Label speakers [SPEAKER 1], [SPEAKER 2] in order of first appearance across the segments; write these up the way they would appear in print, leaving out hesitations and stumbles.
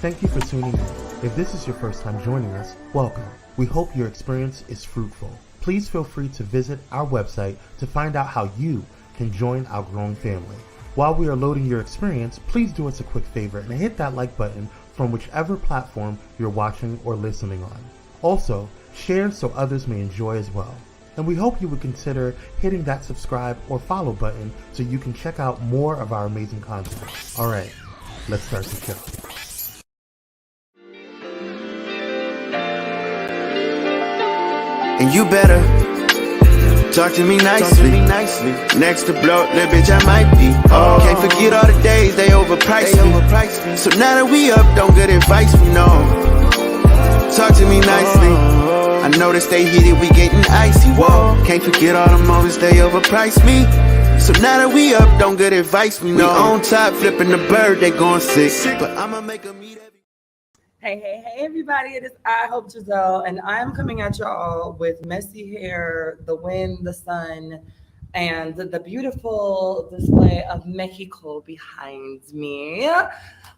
[SPEAKER 1] Thank you for tuning in. If this is your first time joining us, welcome. We hope your experience is fruitful. Please feel free to visit our website to find out how you can join our growing family. While we are loading your experience, please do us a quick favor and hit that like button from whichever platform you're watching or listening on. Also, share so others may enjoy as well. And we hope you would consider hitting that subscribe or follow button so you can check out more of our amazing content. All right, let's start the show.
[SPEAKER 2] And you better talk to me nicely. Next to blow, little bitch, I might be. Oh, can't forget all the days they overpriced me. So now that we up, don't good advice we know. Talk to me nicely. I noticed they hit it, we getting icy. Whoa, can't forget all the moments they overpriced me. So now that we up, don't good advice we know. We on top, flipping the bird, they going sick. But I'ma make a meet every.
[SPEAKER 3] Hey, everybody. It is I Hope Giselle, and I'm coming at y'all with messy hair, the wind, the sun, and the beautiful display of Mexico behind me.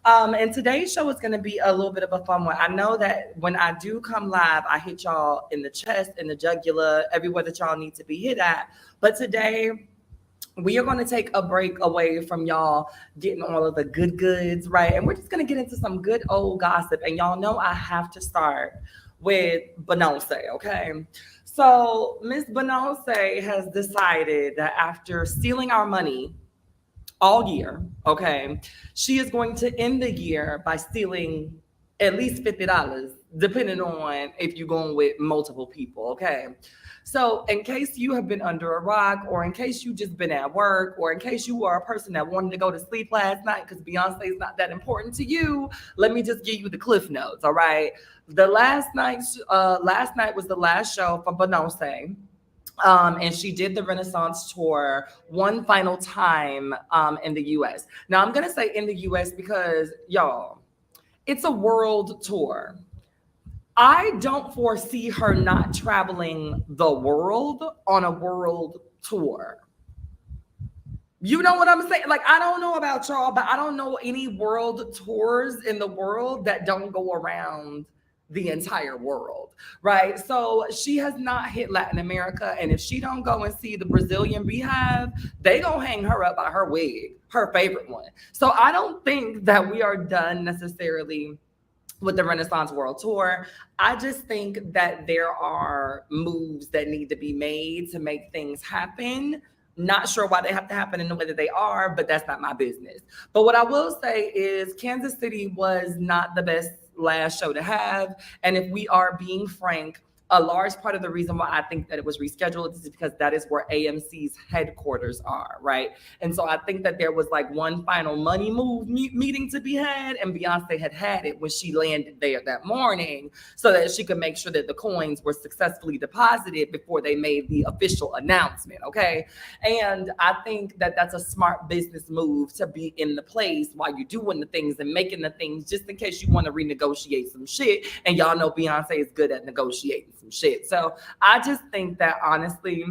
[SPEAKER 3] And today's show is going to be a little bit of a fun one. I know that when I do come live, I hit y'all in the chest, in the jugular, everywhere that y'all need to be hit at. But today, we are going to take a break away from y'all getting all of the good goods, right? And we're just going to get into some good old gossip. And y'all know I have to start with Beyonce, okay? So Miss Beyonce has decided that after stealing our money all year, okay, she is going to end the year by stealing at least $50, depending on if you're going with multiple people, okay? So in case you have been under a rock, or in case you just been at work, or in case you are a person that wanted to go to sleep last night because Beyonce is not that important to you, let me just give you the cliff notes, all right? The last night was the last show for Beyonce. And she did the Renaissance tour one final time in the US. Now I'm gonna say in the US because y'all, it's a world tour. I don't foresee her not traveling the world on a world tour. You know what I'm saying? Like, I don't know about y'all, but I don't know any world tours in the world that don't go around the entire world, right? So she has not hit Latin America. And if she don't go and see the Brazilian Beehive, they gonna hang her up by her wig, her favorite one. So I don't think that we are done necessarily with the Renaissance World Tour. I just think that there are moves that need to be made to make things happen. Not sure why they have to happen in the way that they are, but that's not my business. But what I will say is Kansas City was not the best last show to have. And if we are being frank, a large part of the reason why I think that it was rescheduled is because that is where AMC's headquarters are, right? And so I think that there was like one final money move meeting to be had, and Beyonce had it when she landed there that morning so that she could make sure that the coins were successfully deposited before they made the official announcement, okay? And I think that that's a smart business move to be in the place while you're doing the things and making the things, just in case you want to renegotiate some shit. And y'all know Beyonce is good at negotiating some shit. So I just think that honestly,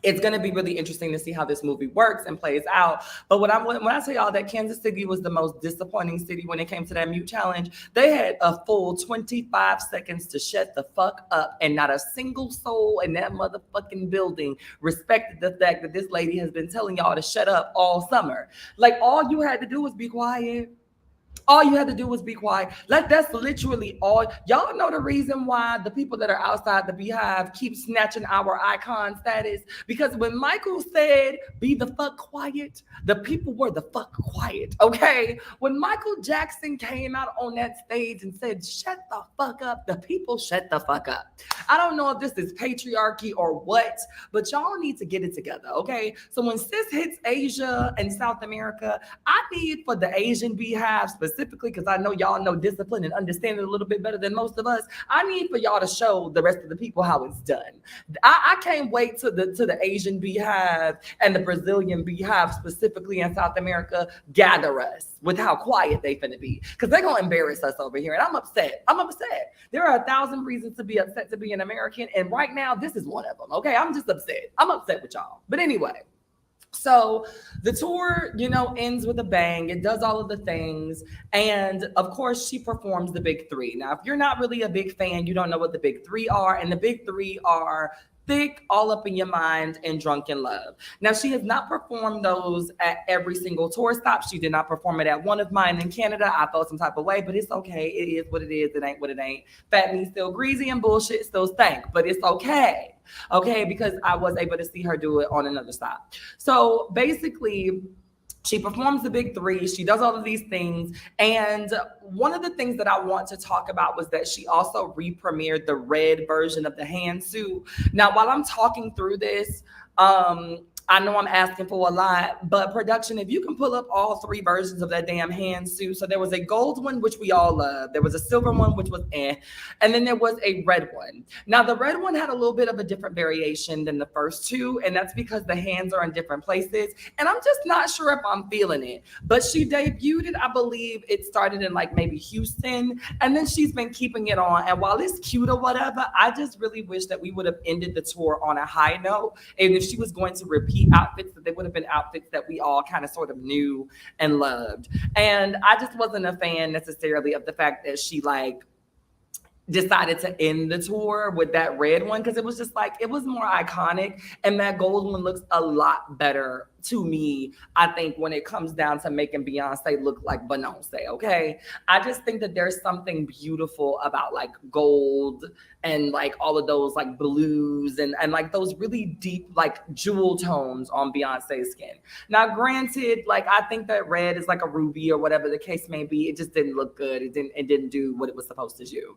[SPEAKER 3] it's going to be really interesting to see how this movie works and plays out. But when I tell y'all that Kansas City was the most disappointing city when it came to that mute challenge, they had a full 25 seconds to shut the fuck up, and not a single soul in that motherfucking building respected the fact that this lady has been telling y'all to shut up all summer. Like, all you had to do was be quiet. All you had to do was be quiet. Like, that's literally all. Y'all know the reason why the people that are outside the Beehive keep snatching our icon status? Because when Michael said, be the fuck quiet, the people were the fuck quiet, okay? When Michael Jackson came out on that stage and said, shut the fuck up, the people shut the fuck up. I don't know if this is patriarchy or what, but y'all need to get it together, okay? So when sis hits Asia and South America, I need for the Asian Beehive specifically, because I know y'all know discipline and understand it a little bit better than most of us. I need for y'all to show the rest of the people how it's done. I can't wait to the Asian Beehive and the Brazilian Beehive specifically in South America gather us with how quiet they finna be, because they're gonna embarrass us over here, and I'm upset. There are 1,000 reasons to be upset to be an American, and right now this is one of them. Okay, I'm just upset. I'm upset with y'all. But anyway, So the tour, ends with a bang. It does all of the things. And of course, she performs the big three. Now, if you're not really a big fan, you don't know what the big three are. And the big three are Thick, All Up in Your Mind, and Drunk in Love. Now, she has not performed those at every single tour stop. She did not perform it at one of mine in Canada. I felt some type of way, but it's okay. It is what it is. It ain't what it ain't. Fat me still greasy and bullshit still stank, but it's okay. Okay, because I was able to see her do it on another stop. So basically, she performs the big three. She does all of these things. And one of the things that I want to talk about was that she also re-premiered the red version of the hand suit. Now, while I'm talking through this, I know I'm asking for a lot, but production, if you can pull up all three versions of that damn hand suit. So there was a gold one, which we all love. There was a silver one, which was and then there was a red one. Now, the red one had a little bit of a different variation than the first two, and that's because the hands are in different places. And I'm just not sure if I'm feeling it. But she debuted it, I believe it started in like maybe Houston, and then she's been keeping it on. And while it's cute or whatever, I just really wish that we would have ended the tour on a high note. And if she was going to repeat outfits, that they would have been outfits that we all kind of sort of knew and loved. And I just wasn't a fan necessarily of the fact that she decided to end the tour with that red one, because it was just it was more iconic, and that gold one looks a lot better to me, I think, when it comes down to making Beyonce look like Beyoncé. Okay, I just think that there's something beautiful about gold and all of those blues and those really deep jewel tones on Beyonce's skin. Now, granted, I think that red is a ruby or whatever the case may be. It just didn't look good. It didn't do what it was supposed to do.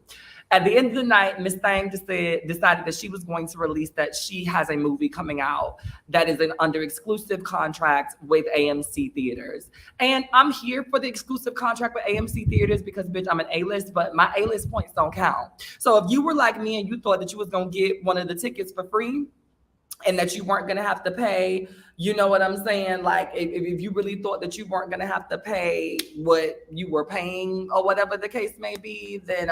[SPEAKER 3] At the end of the night, Miss Thang decided that she was going to release that she has a movie coming out that is under exclusive contract with AMC Theaters. And I'm here for the exclusive contract with AMC Theaters because, bitch, I'm an A-list, but my A-list points don't count. So if you were like me and you thought that you was going to get one of the tickets for free and that you weren't going to have to pay, you know what I'm saying? If you really thought that you weren't going to have to pay what you were paying or whatever the case may be, then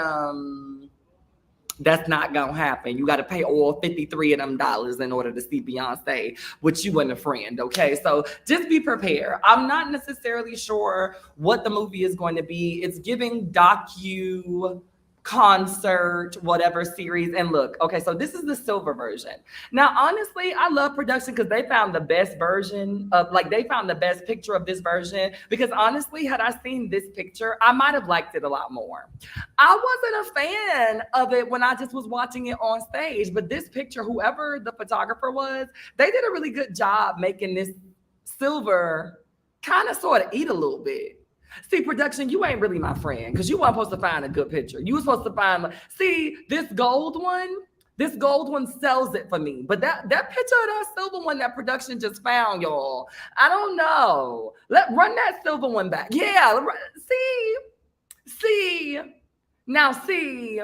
[SPEAKER 3] that's not gonna happen. You got to pay all 53 of them dollars in order to see Beyonce with you and a friend. Okay, so just be prepared. I'm not necessarily sure what the movie is going to be. It's giving docu concert, whatever series. And look, okay, so this is the silver version. Now, honestly, I love production because they found the best version of they found the best picture of this version, because honestly, had I seen this picture, I might have liked it a lot more. I wasn't a fan of it when I just was watching it on stage, but this picture, whoever the photographer was, they did a really good job making this silver kind of sort of eat a little bit. See, production, you ain't really my friend, because you weren't supposed to find a good picture. You were supposed to find, see, this gold one sells it for me. But that picture of that silver one that production just found, y'all, I don't know. Run that silver one back. Yeah, see. Now, see.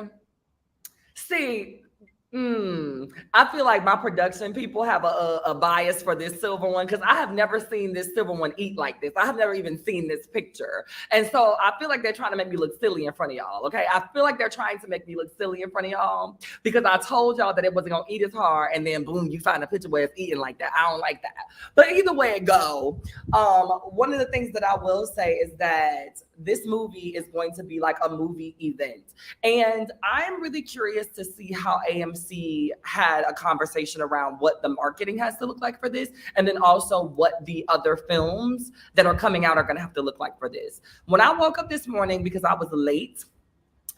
[SPEAKER 3] I feel like my production people have a bias for this silver one, because I have never seen this silver one eat like this. I have never even seen this picture. And so I feel like they're trying to make me look silly in front of y'all, okay? I feel like they're trying to make me look silly in front of y'all because I told y'all that it wasn't going to eat as hard, and then boom, you find a picture where it's eating like that. I don't like that. But either way it go, one of the things that I will say is that this movie is going to be like a movie event. And I'm really curious to see how AMC had a conversation around what the marketing has to look like for this, and then also what the other films that are coming out are going to have to look like for this. When I woke up this morning, because I was late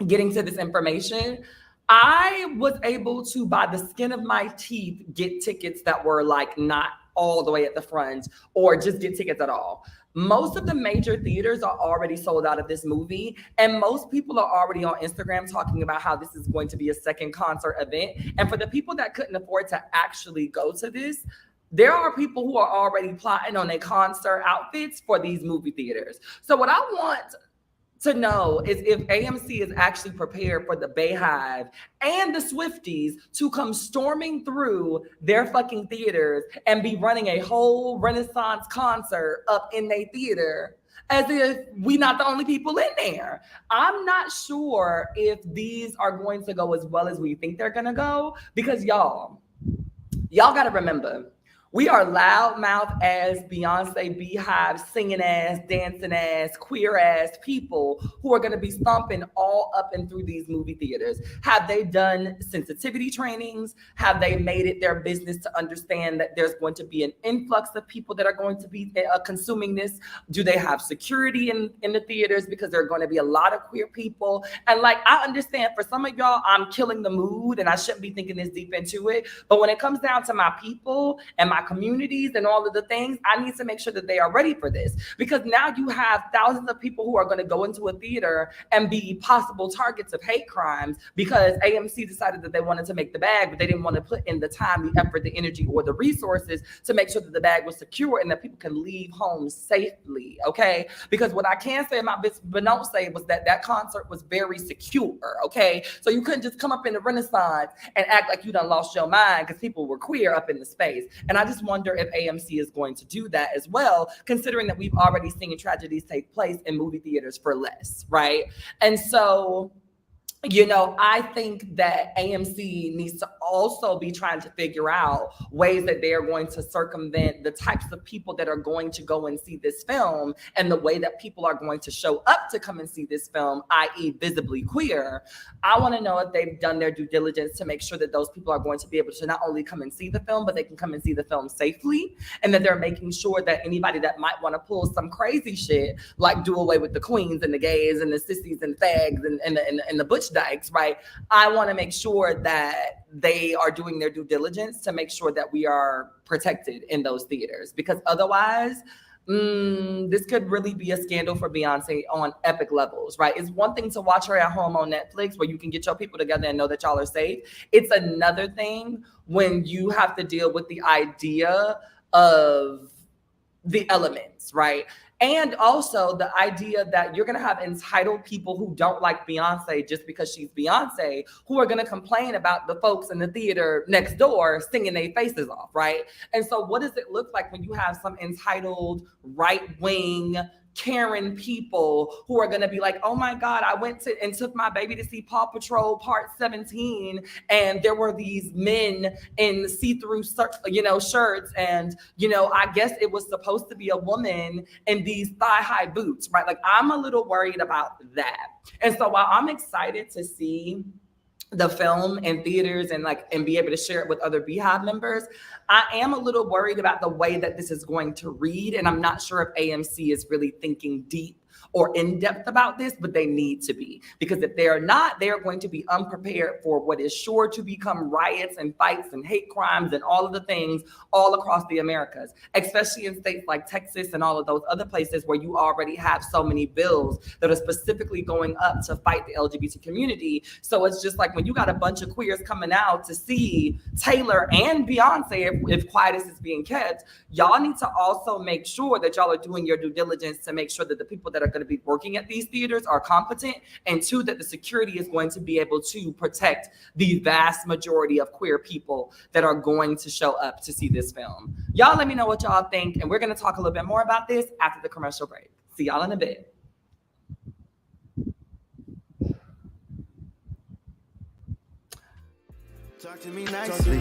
[SPEAKER 3] getting to this information, I was able to, by the skin of my teeth, get tickets that were not all the way at the front, or just get tickets at all. Most of the major theaters are already sold out of this movie, and most people are already on Instagram talking about how this is going to be a second concert event. And for the people that couldn't afford to actually go to this, there are people who are already plotting on their concert outfits for these movie theaters. So what I want to know is if AMC is actually prepared for the Bayhive and the Swifties to come storming through their fucking theaters and be running a whole Renaissance concert up in their theater as if we not the only people in there. I'm not sure if these are going to go as well as we think they're gonna go, because y'all gotta remember, We are loudmouth ass, Beyonce beehive, singing ass, dancing ass, queer ass people who are going to be stomping all up and through these movie theaters. Have they done sensitivity trainings? Have they made it their business to understand that there's going to be an influx of people that are going to be consuming this? Do they have security in the theaters? Because there are going to be a lot of queer people. And like, I understand for some of y'all, I'm killing the mood and I shouldn't be thinking this deep into it. But when it comes down to my people and my communities and all of the things, I need to make sure that they are ready for this, because now you have thousands of people who are going to go into a theater and be possible targets of hate crimes because AMC decided that they wanted to make the bag, but they didn't want to put in the time, the effort, the energy, or the resources to make sure that the bag was secure and that people can leave home safely. Okay, because what I can say about this, but don't say, was that that concert was very secure. Okay, so you couldn't just come up in the Renaissance and act like you done lost your mind because people were queer up in the space. And I just wonder if AMC is going to do that as well, considering that we've already seen tragedies take place in movie theaters for less, right? And so, you know, I think that AMC needs to also be trying to figure out ways that they are going to circumvent the types of people that are going to go and see this film and the way that people are going to show up to come and see this film, i.e. visibly queer. I want to know if they've done their due diligence to make sure that those people are going to be able to not only come and see the film, but they can come and see the film safely, and that they're making sure that anybody that might want to pull some crazy shit, like do away with the queens and the gays and the sissies and fags and the butch dykes, right? I want to make sure that they are doing their due diligence to make sure that we are protected in those theaters, because otherwise, this could really be a scandal for Beyonce on epic levels, right? It's one thing to watch her at home on Netflix where you can get your people together and know that y'all are safe. It's another thing when you have to deal with the idea of the elements, right? And also the idea that you're going to have entitled people who don't like Beyonce just because she's Beyonce, who are going to complain about the folks in the theater next door singing their faces off, right? And so what does it look like when you have some entitled right-wing Karen people who are going to be like, oh my God, I went to and took my baby to see Paw Patrol Part 17, and there were these men in see-through, shirts, and, I guess it was supposed to be a woman in these thigh-high boots, right? Like, I'm a little worried about that. And so while I'm excited to see the film in theaters and be able to share it with other Beehive members, I am a little worried about the way that this is going to read. And I'm not sure if AMC is really thinking deep or in depth about this, but they need to be, because if they're not, they're going to be unprepared for what is sure to become riots and fights and hate crimes and all of the things all across the Americas, especially in states like Texas and all of those other places where you already have so many bills that are specifically going up to fight the LGBT community. So it's just like when you got a bunch of queers coming out to see Taylor and Beyonce, if quietus is being kept, y'all need to also make sure that y'all are doing your due diligence to make sure that the people that are going to be working at these theaters are competent, and two, that the security is going to be able to protect the vast majority of queer people that are going to show up to see this film. Y'all let me know what y'all think, and we're going to talk a little bit more about this after the commercial break. See y'all in a bit.
[SPEAKER 2] Talk to me nicely.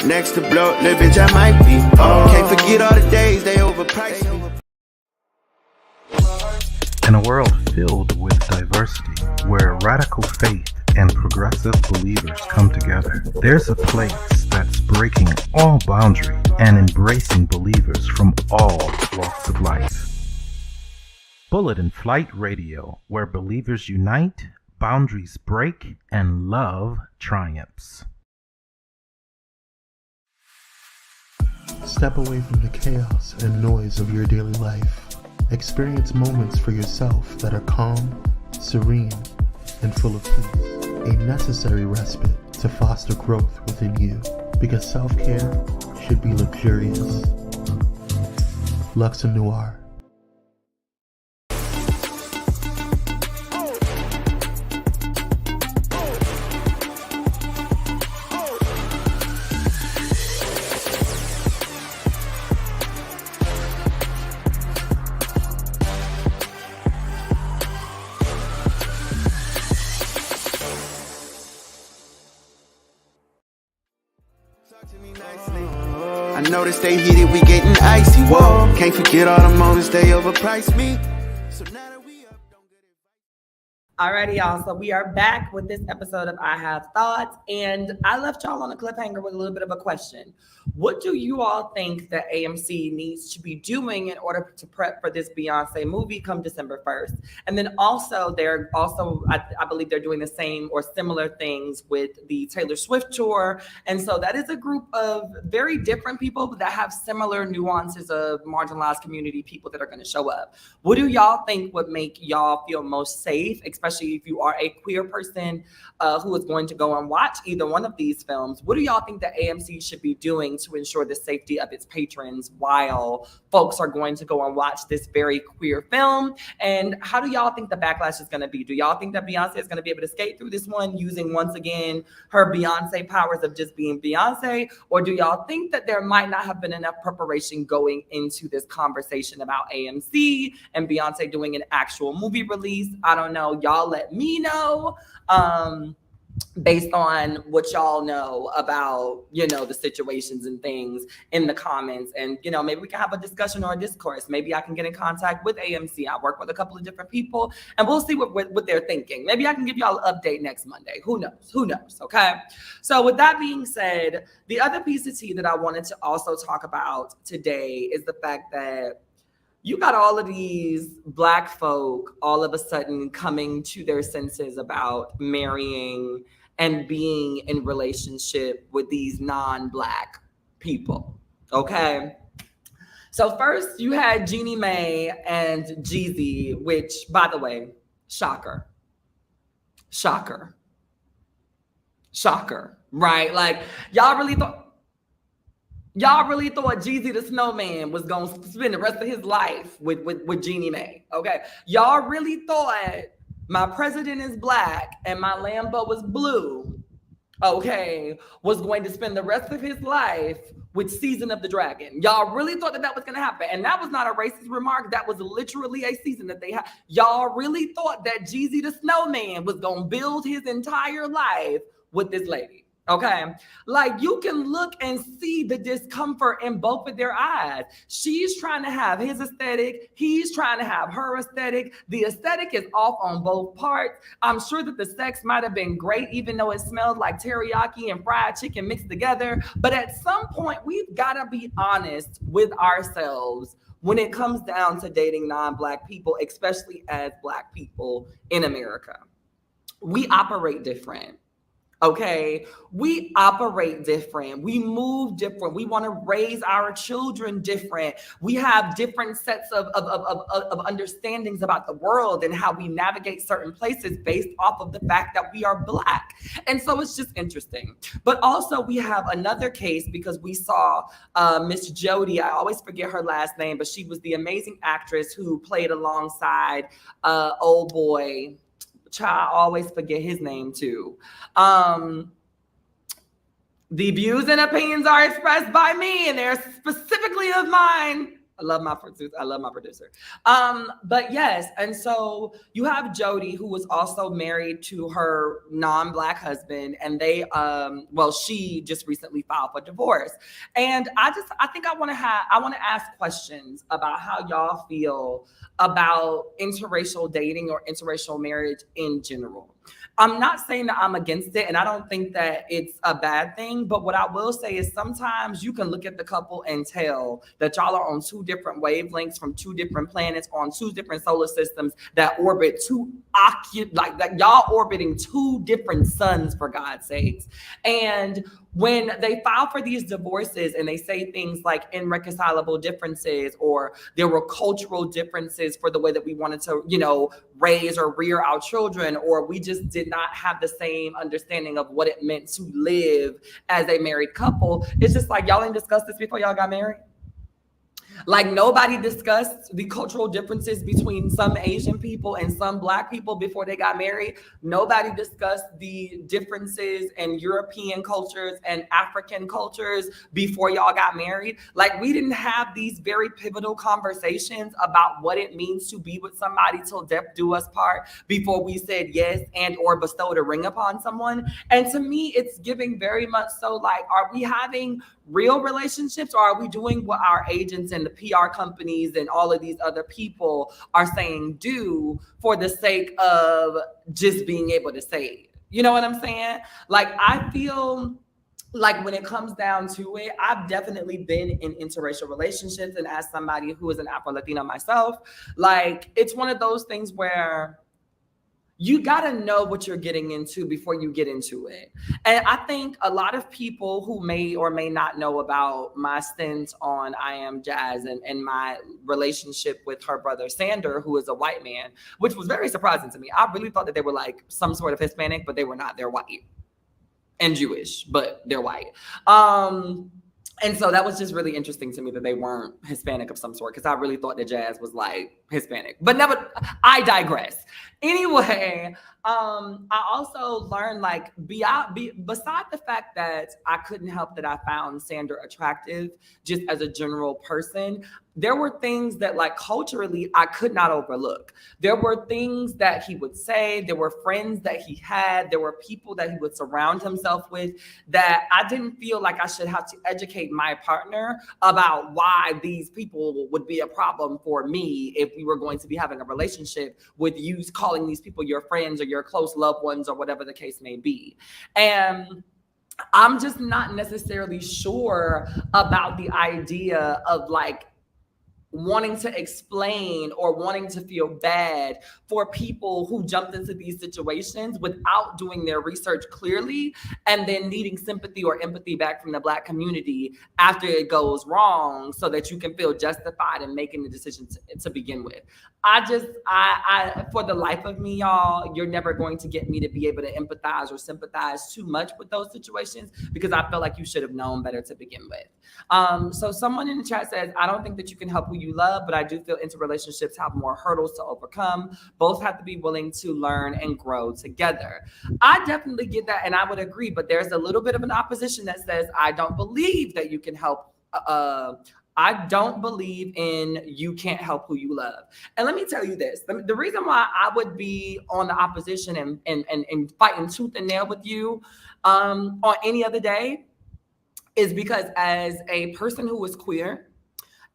[SPEAKER 2] Next to blow, little bitch, I might be. Can't forget all the days they overpriced me.
[SPEAKER 1] In a world filled with diversity, where radical faith and progressive believers come together, there's a place that's breaking all boundaries and embracing believers from all walks of life. Bullet and Flight Radio, where believers unite, boundaries break, and love triumphs. Step away from the chaos and noise of your daily life. Experience moments for yourself that are calm, serene, and full of peace. A necessary respite to foster growth within you, because self-care should be luxurious. Luxe Noir.
[SPEAKER 2] I notice they heated, we getting icy. Whoa, can't forget all the moments they overpriced me. So now that we up, don't get it.
[SPEAKER 3] Alrighty, y'all. So we are back with this episode of I Have Thoughts, and I left y'all on a cliffhanger with a little bit of a question. What do you all think that AMC needs to be doing in order to prep for this Beyonce movie come December 1st? And then also, I believe they're doing the same or similar things with the Taylor Swift tour. And so that is a group of very different people that have similar nuances of marginalized community people that are going to show up. What do y'all think would make y'all feel most safe, especially if you are a queer person who is going to go and watch either one of these films? What do y'all think that AMC should be doing to ensure the safety of its patrons while folks are going to go and watch this very queer film? And how do y'all think the backlash is going to be? Do y'all think that Beyonce is going to be able to skate through this one using, once again, her Beyonce powers of just being Beyonce? Or do y'all think that there might not have been enough preparation going into this conversation about AMC and Beyonce doing an actual movie release? I don't know. Y'all let me know. Based on what y'all know about, the situations and things in the comments. And, maybe we can have a discussion or a discourse. Maybe I can get in contact with AMC. I work with a couple of different people and we'll see what they're thinking. Maybe I can give y'all an update next Monday. Who knows? Okay. So with that being said, the other piece of tea that I wanted to also talk about today is the fact that you got all of these Black folk all of a sudden coming to their senses about marrying and being in relationship with these non-Black people, okay? So first you had Jeannie Mae and Jeezy, which, by the way, shocker, right? Like, y'all really thought Jeezy the Snowman was going to spend the rest of his life with Jeannie Mae, okay? Y'all really thought my president is Black and my Lambo was blue, okay, was going to spend the rest of his life with Season of the Dragon. Y'all really thought that was going to happen. And that was not a racist remark. That was literally a season that they had. Y'all really thought that Jeezy the Snowman was going to build his entire life with this lady. Okay, like you can look and see the discomfort in both of their eyes. She's trying to have his aesthetic. He's trying to have her aesthetic. The aesthetic is off on both parts. I'm sure that the sex might have been great, even though it smelled like teriyaki and fried chicken mixed together. But at some point, we've got to be honest with ourselves when it comes down to dating non-Black people, especially as Black people in America. We operate different. Okay, we operate different. We move different. We want to raise our children different. We have different sets of understandings about the world and how we navigate certain places based off of the fact that we are Black. And so it's just interesting. But also we have another case because we saw Miss Jody. I always forget her last name, but she was the amazing actress who played alongside old boy. I always forget his name too. The views and opinions are expressed by me and they're specifically of mine. I love my producer. But yes, and so you have Jody, who was also married to her non-Black husband, and they, she just recently filed for divorce. And I think I want to ask questions about how y'all feel about interracial dating or interracial marriage in general. I'm not saying that I'm against it, and I don't think that it's a bad thing. But what I will say is sometimes you can look at the couple and tell that y'all are on two different wavelengths from two different planets on two different solar systems that orbit that y'all orbiting two different suns, for God's sakes. And when they file for these divorces and they say things like irreconcilable differences, or there were cultural differences for the way that we wanted to, raise or rear our children, or we just did not have the same understanding of what it meant to live as a married couple, it's just like, y'all ain't discussed this before y'all got married. Like nobody discussed the cultural differences between some Asian people and some Black people before they got married. Nobody discussed the differences in European cultures and African cultures before y'all got married. Like we didn't have these very pivotal conversations about what it means to be with somebody till death do us part before we said yes and or bestowed a ring upon someone. And to me, it's giving very much so like, are we having real relationships, or are we doing what our agents and the PR companies and all of these other people are saying do for the sake of just being able to say it? You know what I'm saying? Like, I feel like when it comes down to it, I've definitely been in interracial relationships. And as somebody who is an Afro-Latina myself, like, it's one of those things where you got to know what you're getting into before you get into it. And I think a lot of people who may or may not know about my stint on I Am Jazz and my relationship with her brother Sander, who is a white man, which was very surprising to me. I really thought that they were like some sort of Hispanic, but they were not. They're white and Jewish, but they're white. And so that was just really interesting to me that they weren't Hispanic of some sort, because I really thought that Jazz was like Hispanic. But never, I digress. Anyway, I also learned, like, beside the fact that I couldn't help that I found Sander attractive just as a general person, there were things that, like, culturally I could not overlook. There were things that he would say, there were friends that he had, there were people that he would surround himself with that I didn't feel like I should have to educate my partner about why these people would be a problem for me if we were going to be having a relationship with you calling these people your friends or your close loved ones or whatever the case may be. And I'm just not necessarily sure about the idea of, like, wanting to explain or wanting to feel bad for people who jumped into these situations without doing their research clearly and then needing sympathy or empathy back from the Black community after it goes wrong so that you can feel justified in making the decision to begin with. I for the life of me, y'all, you're never going to get me to be able to empathize or sympathize too much with those situations, because I feel like you should have known better to begin with. So someone in the chat says, I don't think that you can help who you love, but I do feel interrelationships have more hurdles to overcome. Both have to be willing to learn and grow together. I definitely get that, and I would agree, but there's a little bit of an opposition that says, I don't believe that you can help. I don't believe in you can't help who you love. And let me tell you this, the reason why I would be on the opposition and fighting tooth and nail with you on any other day is because as a person who is queer,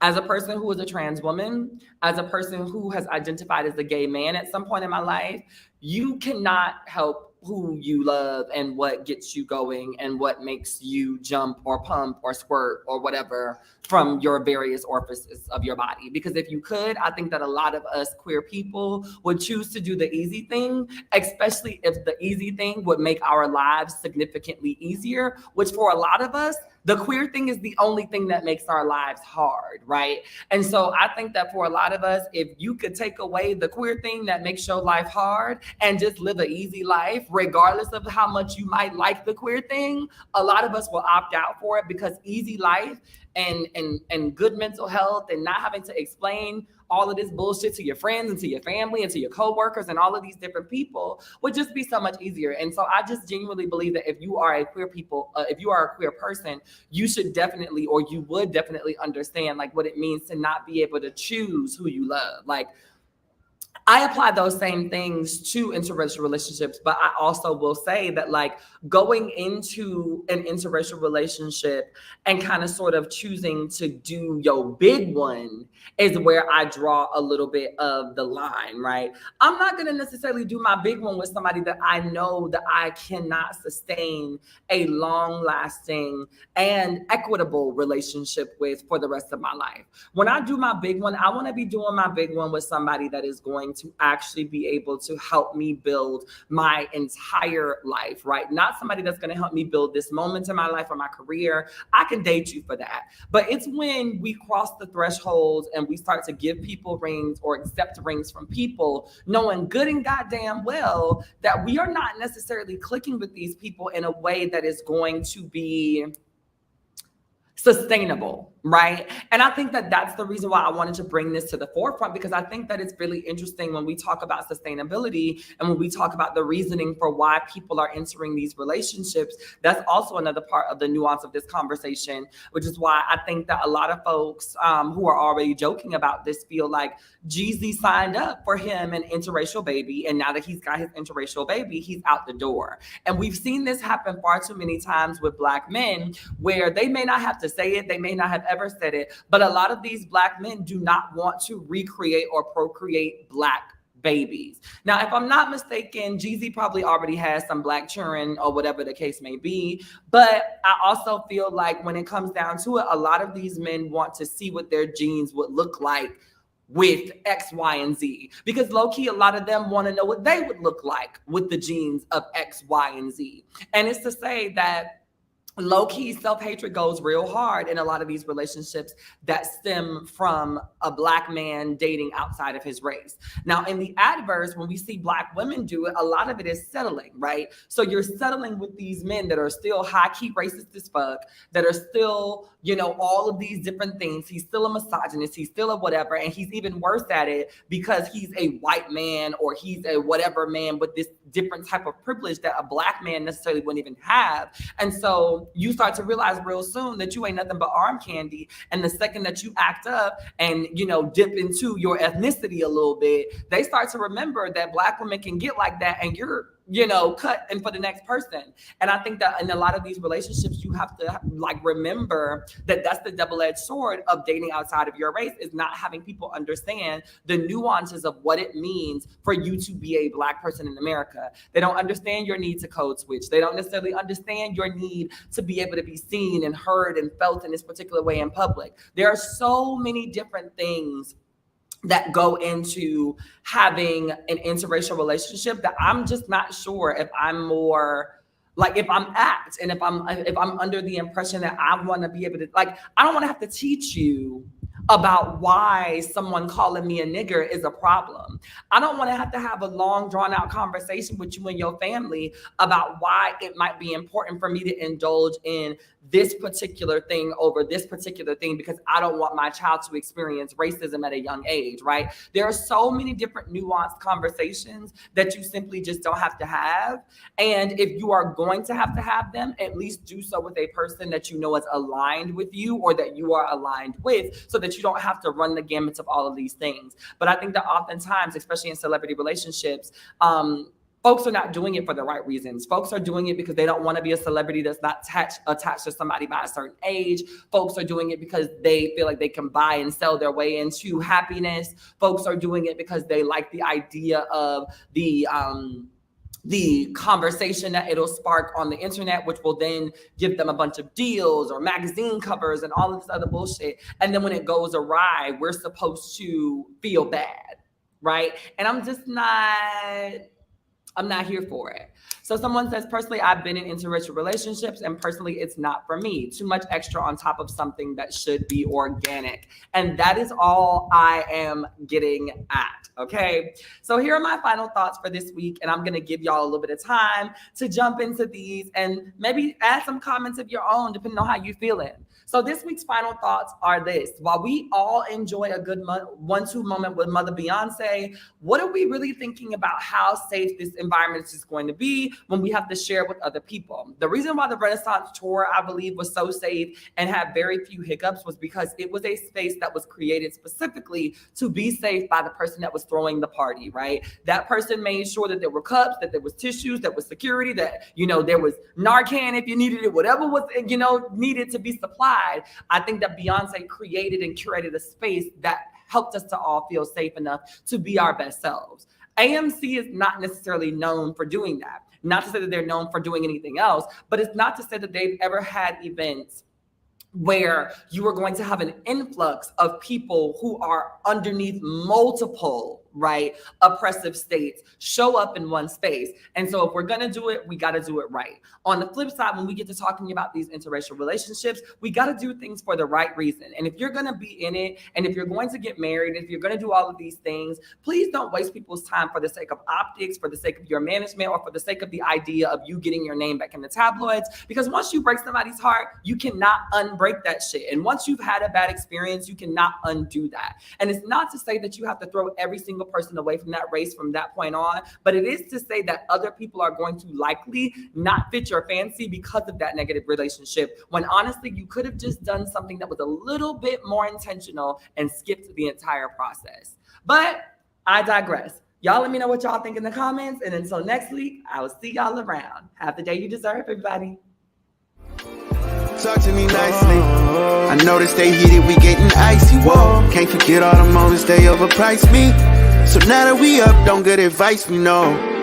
[SPEAKER 3] as a person who is a trans woman, as a person who has identified as a gay man at some point in my life, you cannot help who you love and what gets you going and what makes you jump or pump or squirt or whatever from your various orifices of your body. Because if you could, I think that a lot of us queer people would choose to do the easy thing, especially if the easy thing would make our lives significantly easier, which for a lot of us, the queer thing is the only thing that makes our lives hard, right? And so I think that for a lot of us, if you could take away the queer thing that makes your life hard and just live an easy life, regardless of how much you might like the queer thing, a lot of us will opt out for it, because easy life and good mental health and not having to explain all of this bullshit to your friends and to your family and to your coworkers and all of these different people would just be so much easier. And so I just genuinely believe that if you are a queer if you are a queer person, you should definitely, or you would definitely understand, like, what it means to not be able to choose who you love. Like, I apply those same things to interracial relationships, but I also will say that, like, going into an interracial relationship and kind of sort of choosing to do your big one is where I draw a little bit of the line, right? I'm not going to necessarily do my big one with somebody that I know that I cannot sustain a long-lasting and equitable relationship with for the rest of my life. When I do my big one, I want to be doing my big one with somebody that is going to actually be able to help me build my entire life, right? Not somebody that's going to help me build this moment in my life or my career. I can date you for that. But it's when we cross the thresholds and we start to give people rings or accept rings from people, knowing good and goddamn well that we are not necessarily clicking with these people in a way that is going to be sustainable, right? And I think that that's the reason why I wanted to bring this to the forefront, because I think that it's really interesting when we talk about sustainability and when we talk about the reasoning for why people are entering these relationships. That's also another part of the nuance of this conversation, which is why I think that a lot of folks who are already joking about this feel like Jeezy signed up for him an interracial baby, and now that he's got his interracial baby, he's out the door. And we've seen this happen far too many times with Black men, where they may not have to say it, they may not have ever said it, but a lot of these Black men do not want to recreate or procreate Black babies. Now, if I'm not mistaken, Jeezy probably already has some Black children or whatever the case may be. But I also feel like when it comes down to it, a lot of these men want to see what their genes would look like with X, Y, and Z. Because low-key, a lot of them want to know what they would look like with the genes of X, Y, and Z. And it's to say that low-key self-hatred goes real hard in a lot of these relationships that stem from a Black man dating outside of his race. Now, in the adverse, when we see Black women do it, a lot of it is settling, right? So you're settling with these men that are still high-key racist as fuck, that are still, you know, all of these different things. He's still a misogynist, he's still a whatever, and he's even worse at it because he's a white man or he's a whatever man with this different type of privilege that a Black man necessarily wouldn't even have. And so you start to realize real soon that you ain't nothing but arm candy. And the second that you act up and, you know, dip into your ethnicity a little bit, they start to remember that Black women can get like that, and you're, you know, cut and for the next person. And I think that in a lot of these relationships, you have to like remember that that's the double-edged sword of dating outside of your race, is not having people understand the nuances of what it means for you to be a Black person in America. They don't understand your need to code switch. They don't necessarily understand your need to be able to be seen and heard and felt in this particular way in public. There are so many different things that go into having an interracial relationship that I'm just not sure if I'm more like, if I'm apt and if I'm under the impression that I want to be able to, like, I don't want to have to teach you about why someone calling me a nigger is a problem. I don't want to have a long drawn out conversation with you and your family about why it might be important for me to indulge in this particular thing over this particular thing, because I don't want my child to experience racism at a young age, right? There are so many different nuanced conversations that you simply just don't have to have. And if you are going to have them, at least do so with a person that you know is aligned with you or that you are aligned with, so that you don't have to run the gamut of all of these things. But I think that oftentimes, especially in celebrity relationships, folks are not doing it for the right reasons. Folks are doing it because they don't want to be a celebrity that's not attached to somebody by a certain age. Folks are doing it because they feel like they can buy and sell their way into happiness. Folks are doing it because they like the idea of the conversation that it'll spark on the internet, which will then give them a bunch of deals or magazine covers and all of this other bullshit. And then when it goes awry, we're supposed to feel bad, right? And I'm not here for it. So someone says, personally, I've been in interracial relationships and personally, it's not for me. Too much extra on top of something that should be organic. And that is all I am getting at, okay? So here are my final thoughts for this week. And I'm gonna give y'all a little bit of time to jump into these and maybe add some comments of your own, depending on how you're feeling. So this week's final thoughts are this. While we all enjoy a good 1-2 moment with Mother Beyonce, what are we really thinking about how safe this environment is going to be when we have to share with other people? The reason why the Renaissance tour, I believe, was so safe and had very few hiccups was because it was a space that was created specifically to be safe by the person that was throwing the party, right? That person made sure that there were cups, that there was tissues, that was security, that, you know, there was Narcan if you needed it, whatever was, you know, needed to be supplied. I think that Beyonce created and curated a space that helped us to all feel safe enough to be our best selves. AMC is not necessarily known for doing that. Not to say that they're known for doing anything else, but it's not to say that they've ever had events where you are going to have an influx of people who are underneath multiple right, oppressive states show up in one space. And so if we're going to do it, we got to do it right. On the flip side, when we get to talking about these interracial relationships, we got to do things for the right reason. And if you're going to be in it, and if you're going to get married, if you're going to do all of these things, please don't waste people's time for the sake of optics, for the sake of your management, or for the sake of the idea of you getting your name back in the tabloids. Because once you break somebody's heart, you cannot unbreak that shit. And once you've had a bad experience, you cannot undo that. And it's not to say that you have to throw every single person away from that race from that point on, but it is to say that other people are going to likely not fit your fancy because of that negative relationship, when honestly you could have just done something that was a little bit more intentional and skipped the entire process. But I digress. Y'all let me know what y'all think in the comments, and until next week, I will see y'all around. Have the day you deserve, everybody.
[SPEAKER 2] Talk to me nicely. I noticed they heated, we getting icy. Whoa, can't forget all the moments they overpriced me. So now that we up, don't good advice we know.